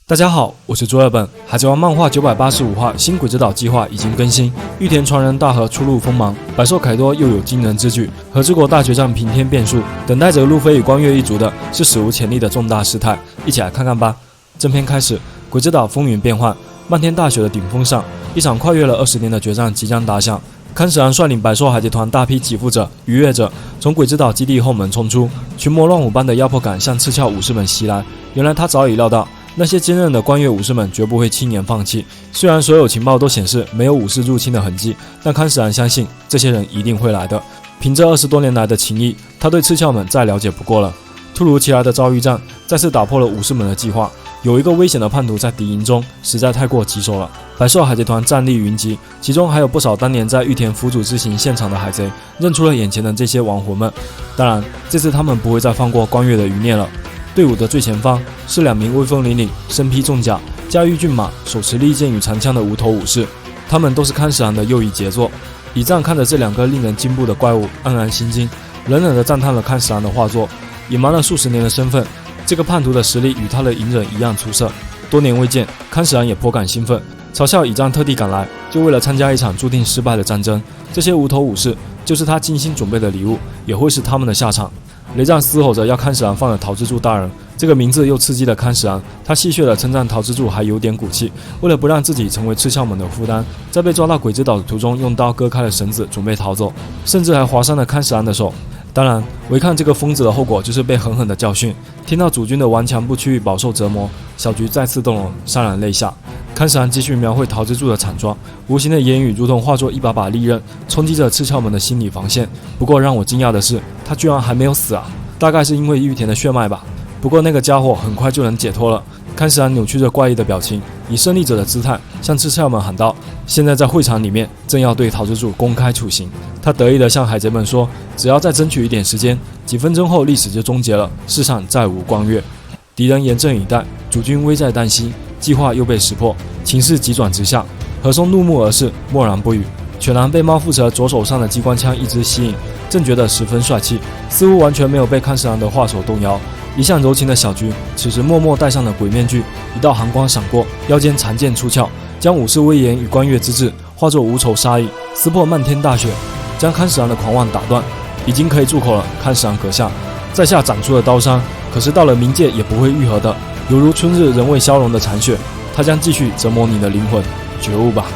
大家好，我是朱二本。海贼王漫画985话新鬼之岛计划已经更新，玉田传人大和初露锋芒，百兽凯多又有惊人之举，和之国大决战平添变数，等待着路飞与光月一族的是史无前例的重大事态，一起来看看吧。正片开始，鬼之岛风云变幻，漫天大雪的顶峰上，一场跨越了20年的决战即将打响。康史兰率领百兽海贼团大批起伏者、逾越者从鬼之岛基地后门冲出，群魔乱舞般的压迫感向赤鞘武士们袭来。原来他早已料到，那些坚韧的光月武士们绝不会轻言放弃。虽然所有情报都显示没有武士入侵的痕迹，但康史兰相信这些人一定会来的。凭着20多年来的情谊，他对赤鞘们再了解不过了。突如其来的遭遇战再次打破了武士们的计划。有一个危险的叛徒在敌营中，实在太过棘手了。百兽海贼团战力云集，其中还有不少当年在玉田辅佐之行现场的海贼，认出了眼前的这些亡魂们。当然，这次他们不会再放过光月的余孽了。队伍的最前方是2名威风凛凛、身披重甲、驾驭骏马、手持利剑与长枪的无头武士，他们都是康史兰的右翼杰作。倚仗看着这2个令人惊怖的怪物，黯然心惊，冷冷地赞叹了康史兰的画作。隐瞒了数十年的身份，这个叛徒的实力与他的隐忍一样出色。多年未见，康史兰也颇感兴奋。嘲笑倚仗特地赶来，就为了参加一场注定失败的战争。这些无头武士就是他精心准备的礼物，也会是他们的下场。雷战嘶吼着要康史兰放了桃之助大人，这个名字又刺激了康史兰。他戏谑地称赞桃之助还有点骨气，为了不让自己成为赤鞘们的负担，在被抓到鬼之岛的途中用刀割开了绳子，准备逃走，甚至还划伤了康史兰的手。当然，违抗这个疯子的后果就是被狠狠的教训。听到主君的顽强不屈与饱受折磨，小菊再次动容，潸然泪下。康史兰继续描绘桃之助的惨状，无形的言语如同化作一把把利刃，冲击着赤鞘们的心理防线。不过让我惊讶的是，他居然还没有死啊！大概是因为玉田的血脉吧。不过那个家伙很快就能解脱了。康史兰扭曲着怪异的表情，以胜利者的姿态向赤鞘们喊道：“现在在会场里面，正要对桃之助公开处刑。”他得意地向海贼们说：“只要再争取一点时间，几分钟后历史就终结了，世上再无光月。”敌人严阵以待，主君危在旦夕，计划又被识破，情势急转直下。何松怒目而视，默然不语。犬狼被猫腹蛇左手上的机关枪一直吸引，正觉得十分帅气，似乎完全没有被康史兰的画手动摇。一向柔情的小菊此时默默戴上了鬼面具，一道寒光闪过，腰间长剑出鞘，将武士威严与光月之志化作无仇杀意，撕破漫天大雪，将康史兰的狂妄打断。已经可以住口了，康史兰阁下。在下长出了刀伤，可是到了冥界也不会愈合的，犹如春日仍未消融的残雪，它将继续折磨你的灵魂。觉悟吧！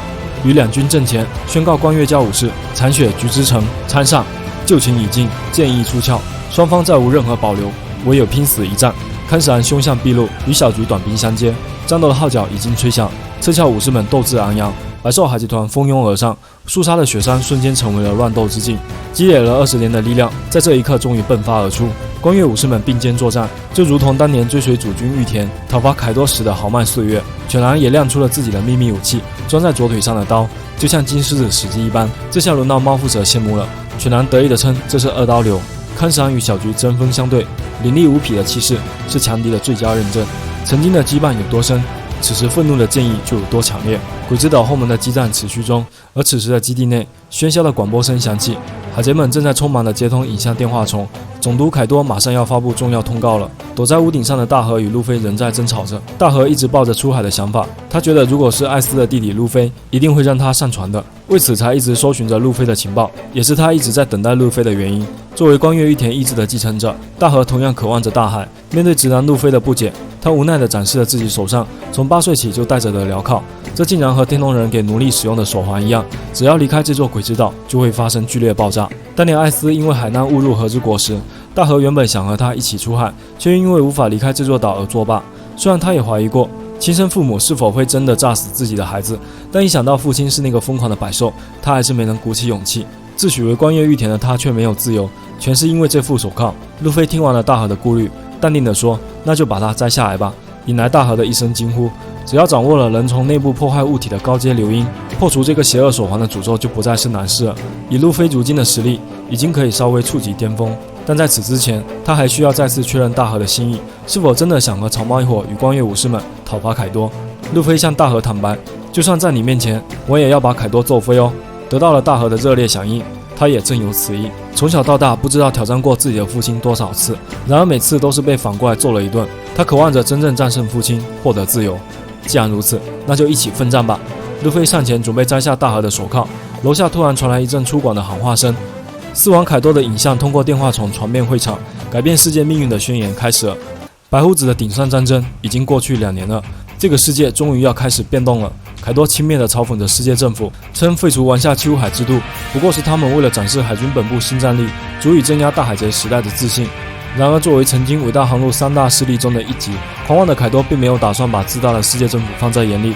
于两军阵前宣告光月教武士：残雪菊之城，参上！旧情已尽，剑意出鞘，双方再无任何保留，唯有拼死一战。康史兰凶相毕露，与小菊短兵相接，战斗的号角已经吹响，赤鞘武士们斗志昂扬，百兽海贼团蜂拥而上，肃杀的雪山瞬间成为了乱斗之境。积累了20年的力量，在这一刻终于迸发而出。光月武士们并肩作战，就如同当年追随主君玉田讨伐凯多时的豪迈岁月。犬狼也亮出了自己的秘密武器，装在左腿上的刀，就像金狮子史记一般。这下轮到猫腹蛇羡慕了，犬狼得意地称这是2刀流。康史兰与小菊针锋相对，凌厉无匹的气势是强敌的最佳认证。曾经的羁绊有多深，此时愤怒的剑意就有多强烈。鬼之岛后门的激战持续中，而此时的基地内喧嚣的广播声响起，海贼们正在匆忙地接通影像电话虫。总督凯多马上要发布重要通告了。躲在屋顶上的大和与路飞仍在争吵着。大和一直抱着出海的想法，他觉得如果是艾斯的弟弟路飞，一定会让他上船的，为此才一直搜寻着路飞的情报，也是他一直在等待路飞的原因。作为光月玉田意志的继承者，大和同样渴望着大海。面对直男路飞的不解，他无奈地展示了自己手上从8岁起就带着的镣铐，这竟然和天龙人给奴隶使用的手环一样，只要离开这座鬼之岛，就会发生剧烈爆炸。当年艾斯因为海难误入河之国时，大和原本想和他一起出海，却因为无法离开这座岛而作罢。虽然他也怀疑过亲生父母是否会真的炸死自己的孩子，但一想到父亲是那个疯狂的百兽，他还是没能鼓起勇气。自诩为光月玉田的他却没有自由，全是因为这副手铐。路飞听完了大和的顾虑，淡定地说：“那就把它摘下来吧。”引来大和的一声惊呼。只要掌握了能从内部破坏物体的高阶流音，破除这个邪恶手环的诅咒就不再是难事了。以路飞如今的实力，已经可以稍微触及巅峰，但在此之前，他还需要再次确认大和的心意，是否真的想和草帽一伙与光月武士们讨伐凯多。路飞向大和坦白，就算在你面前，我也要把凯多揍飞哦。得到了大和的热烈响应，他也正有此意。从小到大不知道挑战过自己的父亲多少次，然而每次都是被反过来揍了一顿。他渴望着真正战胜父亲，获得自由。既然如此，那就一起奋战吧。路飞上前准备摘下大河的手铐，楼下突然传来一阵粗犷的喊话声。死亡凯多的影像通过电话筒传遍会场，改变世界命运的宣言开始了。白胡子的顶上战争已经过去2年了，这个世界终于要开始变动了。凯多轻蔑地嘲讽着世界政府，称废除玩下七武海制度不过是他们为了展示海军本部新战力，足以镇压大海贼时代的自信。然而作为曾经伟大航路3大势力中的一级，狂妄的凯多并没有打算把自大的世界政府放在眼里。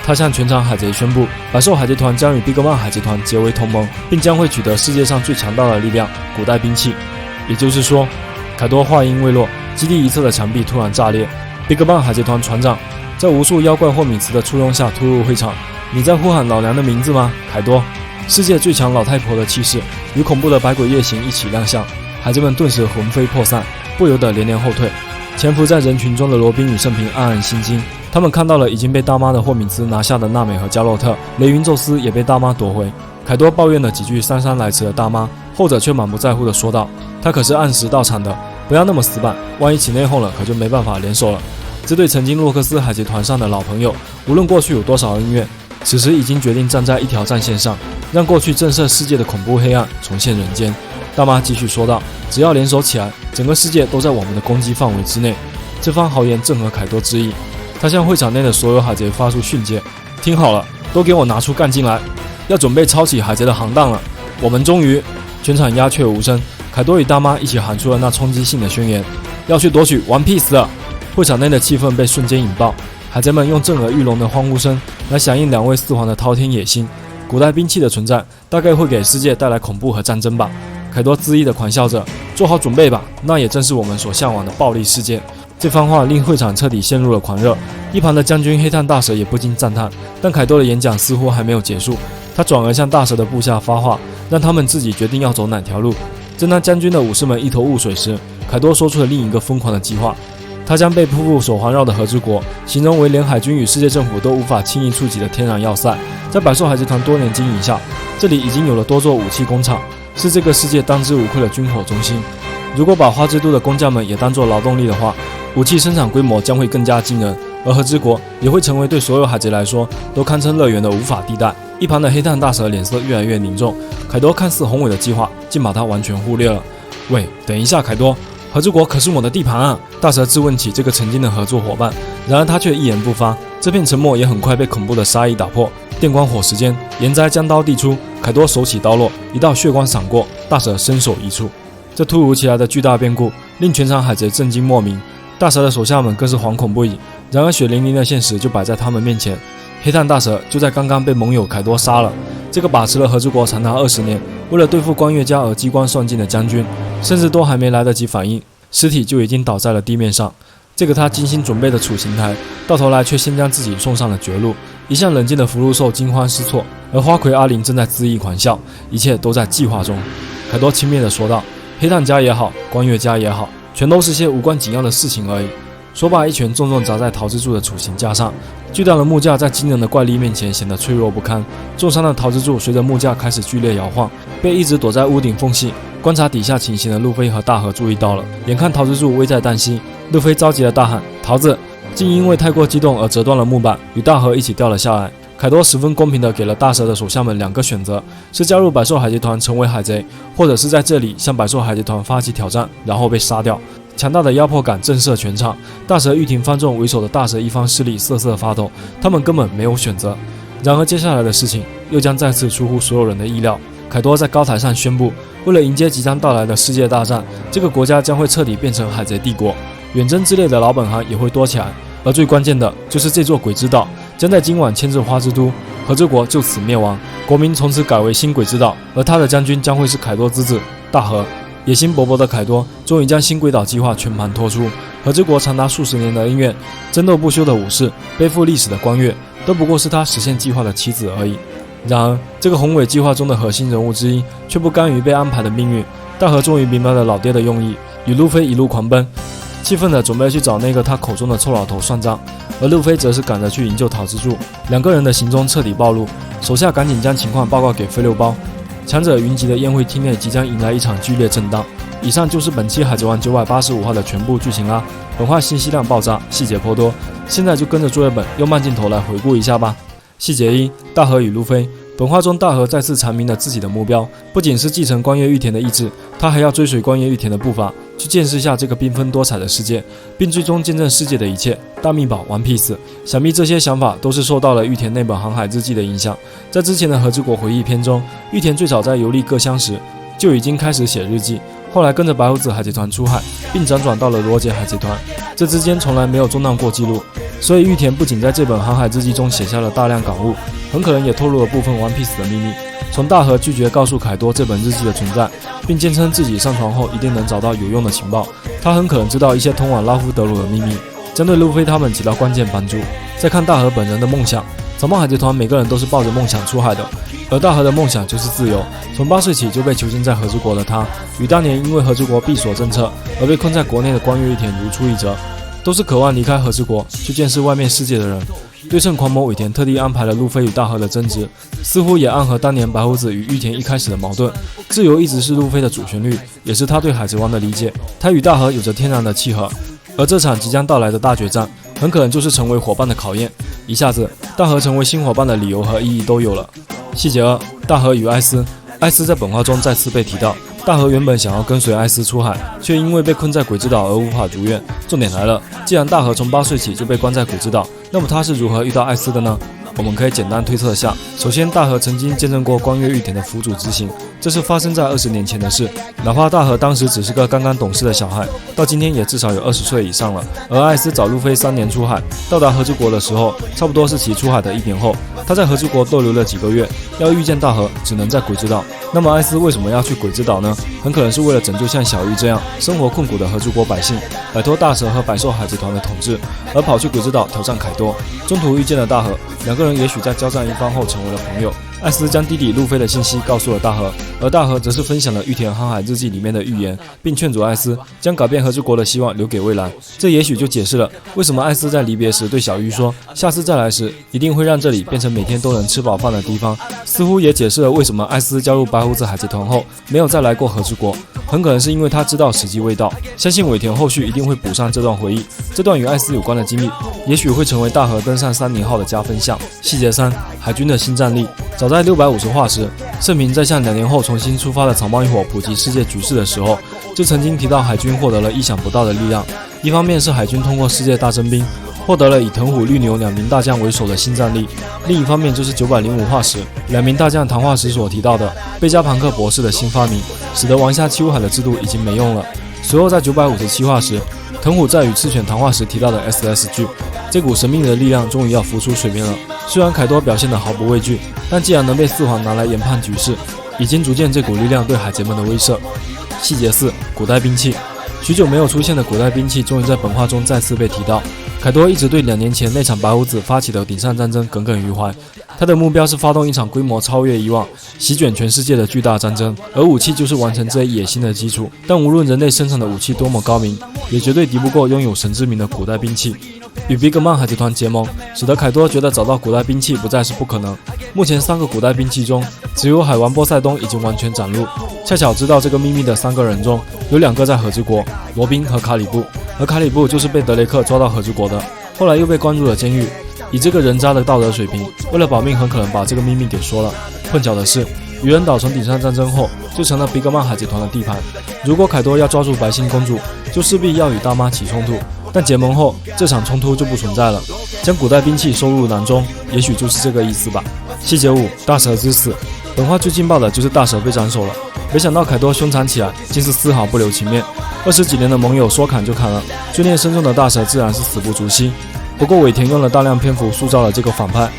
他向全场海贼宣布，百兽海贼团将与毕格曼海贼团结为同盟，并将会取得世界上最强大的力量——古代兵器。也就是说，凯多话音未落，基地一侧的墙壁突然炸裂。毕格曼海贼团船长在无数妖怪霍米茨的簇拥下突入会场。你在呼喊老娘的名字吗，凯多？世界最强老太婆的气势与恐怖的百鬼夜行一起亮相，海贼们顿时魂飞魄散，不由得连连后退。潜伏在人群中的罗宾与圣平暗暗心惊，他们看到了已经被大妈的霍米兹拿下的娜美和加洛特，雷云宙斯也被大妈夺回。凯多抱怨了几句姗姗来迟的大妈，后者却满不在乎地说道：“他可是按时到场的，不要那么死板，万一起内讧了，可就没办法联手了。”这对曾经洛克斯海贼团上的老朋友，无论过去有多少恩怨，此时已经决定站在一条战线上，让过去震慑世界的恐怖黑暗重现人间。大妈继续说道：“只要联手起来，整个世界都在我们的攻击范围之内。”这番豪言正合凯多之意，他向会场内的所有海贼发出训诫：“听好了，都给我拿出干劲来，要准备抄起海贼的行当了。”我们终于……全场鸦雀无声。凯多与大妈一起喊出了那冲击性的宣言：“要去夺取 One Piece 了！”会场内的气氛被瞬间引爆，海贼们用震耳欲聋的欢呼声来响应两位四皇的滔天野心。古代兵器的存在大概会给世界带来恐怖和战争吧。凯多恣意地狂笑着：“做好准备吧，那也正是我们所向往的暴力世界。”这番话令会场彻底陷入了狂热，一旁的将军黑炭大蛇也不禁赞叹。但凯多的演讲似乎还没有结束，他转而向大蛇的部下发话，让他们自己决定要走哪条路。正当将军的武士们一头雾水时，凯多说出了另一个疯狂的计划。他将被瀑布所环绕的和之国形容为连海军与世界政府都无法轻易触及的天然要塞。在百兽海贼团多年经营下，这里已经有了多座武器工厂，是这个世界当之无愧的军火中心。如果把花之都的工匠们也当作劳动力的话，武器生产规模将会更加惊人，而和之国也会成为对所有海贼来说都堪称乐园的无法地带。一旁的黑炭大蛇脸色越来越凝重，凯多看似宏伟的计划竟把他完全忽略了。喂，等一下，凯多，和之国可是我的地盘啊！大蛇质问起这个曾经的合作伙伴，然而他却一言不发。这片沉默也很快被恐怖的杀意打破。电光火石间，岩斋将刀递出，凯多手起刀落，一道血光闪过，大蛇身首异处。这突如其来的巨大变故令全场海贼震惊莫名，大蛇的手下们更是惶恐不已。然而血淋淋的现实就摆在他们面前，黑炭大蛇就在刚刚被盟友凯多杀了。这个把持了和之国长达20年，为了对付光月家而机关算尽的将军，甚至都还没来得及反应，尸体就已经倒在了地面上。这个他精心准备的处刑台，到头来却先将自己送上了绝路。一向冷静的福禄寿惊慌失措，而花魁阿林正在恣意狂笑，一切都在计划中。凯多轻蔑地说道：“黑炭家也好，光月家也好，全都是些无关紧要的事情而已。”说罢，一拳重重砸在桃之助的处刑架上。巨大的木架在惊人的怪力面前显得脆弱不堪，重伤的桃之助随着木架开始剧烈摇晃，被一直躲在屋顶缝隙观察底下情形的路飞和大河注意到了。眼看桃之助危在旦夕，路飞着急地大喊：“桃子！”竟因为太过激动而折断了木板，与大河一起掉了下来。凯多十分公平地给了大蛇的手下们2个选择：是加入百兽海贼团成为海贼，或者是在这里向百兽海贼团发起挑战，然后被杀掉。强大的压迫感震慑全场，大蛇玉庭方众为首的大蛇一方势力瑟瑟发抖，他们根本没有选择。然而接下来的事情又将再次出乎所有人的意料。凯多在高台上宣布，为了迎接即将到来的世界大战，这个国家将会彻底变成海贼帝国，远征之类的老本行也会多起来。而最关键的就是这座鬼之岛将在今晚迁至花之都，和之国就此灭亡，国名从此改为新鬼之岛，而他的将军将会是凯多之子大河。野心勃勃的凯多终于将新鬼岛计划全盘托出。和之国长达数十年的恩怨，争斗不休的武士，背负历史的光月，都不过是他实现计划的棋子而已。然而这个宏伟计划中的核心人物之一却不甘于被安排的命运。大河终于明白了老爹的用意，与路飞一路狂奔，气愤地准备去找那个他口中的臭老头算账，而路飞则是赶着去营救桃之助。2个人的行踪彻底暴露，手下赶紧将情况报告给飞六包。强者云集的宴会厅内即将迎来一场剧烈震荡。以上就是本期《海贼王985话》的全部剧情啦。本话信息量爆炸，细节颇多，现在就跟着作业本用慢镜头来回顾一下吧。细节一：大河与路飞。本话中，大河再次阐明了自己的目标，不仅是继承光月玉田的意志，他还要追随光月玉田的步伐，去见识下这个缤纷多彩的世界，并最终见证世界的一切。大秘宝 One Piece， 想必这些想法都是受到了玉田那本航海日记的影响。在之前的和之国回忆篇中，玉田最早在游历各乡时就已经开始写日记，后来跟着白胡子海贼团出海，并辗转到了罗杰海贼团，这之间从来没有中断过记录。所以玉田不仅在这本航海日记中写下了大量感悟，很可能也透露了部分 One Piece 的秘密。从大河拒绝告诉凯多这本日记的存在，并坚称自己上船后一定能找到有用的情报，他很可能知道一些通往拉夫德鲁的秘密，将对路飞他们起到关键帮助。再看大河本人的梦想，草帽海贼团每个人都是抱着梦想出海的，而大河的梦想就是自由。从8岁起就被囚禁在和之国的他，与当年因为和之国闭锁政策而被困在国内的光月玉田如出一辙，都是渴望离开和之国去见识外面世界的人。对称狂魔尾田特地安排了路飞与大河的争执，似乎也暗合当年白胡子与玉田一开始的矛盾。自由一直是路飞的主旋律，也是他对海贼王的理解。他与大河有着天然的契合，而这场即将到来的大决战，很可能就是成为伙伴的考验。一下子，大河成为新伙伴的理由和意义都有了。细节2：大河与艾斯。艾斯在本话中再次被提到，大河原本想要跟随艾斯出海，却因为被困在鬼之岛而无法如愿。重点来了，既然大河从8岁起就被关在鬼之岛，那么他是如何遇到艾斯的呢？我们可以简单推测下，首先大河曾经见证过光月玉田的辅佐之行，这是发生在20年前的事。哪怕大河当时只是个刚刚懂事的小孩，到今天也至少有20岁以上了。而艾斯早路飞3年出海，到达和之国的时候，差不多是其出海的1年后。他在和之国逗留了几个月，要遇见大河只能在鬼之岛。那么艾斯为什么要去鬼之岛呢？很可能是为了拯救像小玉这样生活困苦的和之国百姓，摆脱大蛇和百兽海贼团的统治，而跑去鬼之岛挑战凯多。中途遇见了大河，两个人也许在交战一番后成为了朋友。艾斯将弟弟路飞的信息告诉了大河，而大河则是分享了玉田航海日记里面的预言，并劝阻艾斯将改变和之国的希望留给未来。这也许就解释了为什么艾斯在离别时对小玉说，下次再来时一定会让这里变成每天都能吃饱饭的地方。似乎也解释了为什么艾斯加入白胡子海贼团后没有再来过和之国，很可能是因为他知道时机未到。相信尾田后续一定会补上这段回忆，这段与艾斯有关的经历也许会成为大河登上30号的加分项。细节3：海军的新战力。早在650话时，盛平在向2年后重新出发的草帽一伙普及世界局势的时候，就曾经提到海军获得了意想不到的力量。一方面是海军通过世界大征兵获得了以藤虎、绿牛2名大将为首的新战力，另一方面就是905话时2名大将谈话时所提到的贝加庞克博士的新发明，使得王下七武海的制度已经没用了。随后在957话时，藤虎在与赤犬谈话时提到的 SSG， 这股神秘的力量终于要浮出水面了。虽然凯多表现得毫不畏惧，但既然能被四皇拿来研判局势，已经逐渐这股力量对海贼们的威慑。细节4：古代兵器。许久没有出现的古代兵器终于在本话中再次被提到。凯多一直对2年前那场白胡子发起的顶上战争耿耿于怀，他的目标是发动一场规模超越以往、席卷全世界的巨大战争，而武器就是完成这一野心的基础。但无论人类生产的武器多么高明，也绝对敌不过拥有神之名的古代兵器。与比格曼海贼团结盟，使得凯多觉得找到古代兵器不再是不可能。目前3个古代兵器中，只有海王波塞冬已经完全展露。恰巧知道这个秘密的3个人中，有2个在和之国，罗宾和卡里布。而卡里布就是被德雷克抓到和之国的，后来又被关入了监狱。以这个人渣的道德水平，为了保命，很可能把这个秘密给说了。碰巧的是，愚人岛从顶上战争后就成了比格曼海贼团的地盘。如果凯多要抓住白星公主，就势必要与大妈起冲突。但结盟后，这场冲突就不存在了。将古代兵器收入囊中，也许就是这个意思吧。细节5：大蛇之死。本话最劲爆的就是大蛇被斩首了，没想到凯多凶残起来，竟是丝毫不留情面。20几年的盟友说砍就砍了，罪孽深重的大蛇自然是死不足惜。不过尾田用了大量篇幅塑造了这个反派，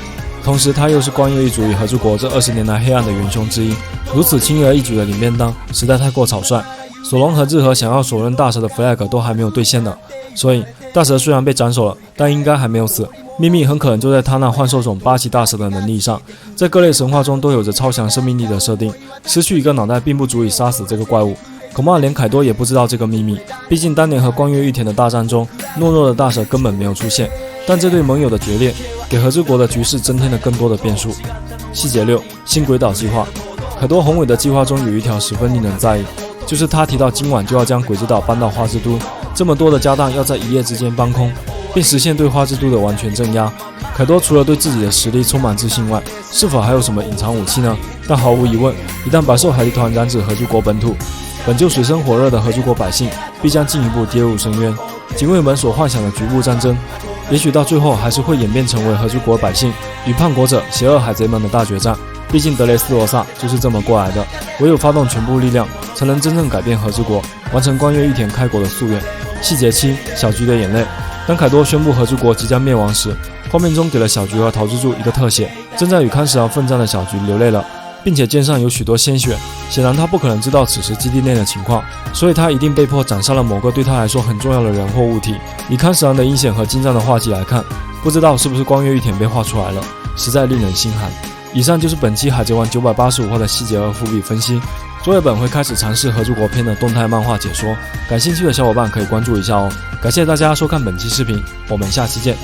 同时他又是光月一族与和之国这20年来黑暗的元凶之一，如此轻而易举的领便当，实在太过草率。索隆和志和想要手刃大蛇的 flag 都还没有兑现呢，所以大蛇虽然被斩首了，但应该还没有死。秘密很可能就在他那幻兽种巴奇大蛇的能力上，在各类神话中都有着超强生命力的设定，失去一个脑袋并不足以杀死这个怪物。恐怕连凯多也不知道这个秘密，毕竟当年和光月玉田的大战中，懦弱的大蛇根本没有出现。但这对盟友的决裂，给和之国的局势增添了更多的变数。细节6：新鬼岛计划。凯多宏伟的计划中有一条十分令人在意，就是他提到今晚就要将鬼之岛搬到花之都，这么多的家当要在一夜之间搬空，并实现对花之都的完全镇压。凯多除了对自己的实力充满自信外，是否还有什么隐藏武器呢？但毫无疑问，一旦百兽海敌团染指合诸国本土，本就水深火热的合诸国百姓必将进一步跌入深渊。警卫们所幻想的局部战争，也许到最后还是会演变成为合诸国百姓与叛国者、邪恶海贼们的大决战。毕竟德雷斯罗萨就是这么过来的，唯有发动全部力量，才能真正改变和之国，完成关越玉田开国的夙愿。细节7：小菊的眼泪。当凯多宣布和之国即将灭亡时，画面中给了小菊和桃之助一个特写，正在与康十郎奋战的小菊流泪了，并且肩上有许多鲜血，显然他不可能知道此时基地内的情况，所以他一定被迫斩杀了某个对他来说很重要的人或物体。以康十郎的阴险和精湛的画技来看，不知道是不是光月玉田被画出来了，实在令人心寒。以上就是本期海贼王985话的细节和伏笔分析。作业本会开始尝试合诸国篇的动态漫画解说，感兴趣的小伙伴可以关注一下哦。感谢大家收看本期视频，我们下期见。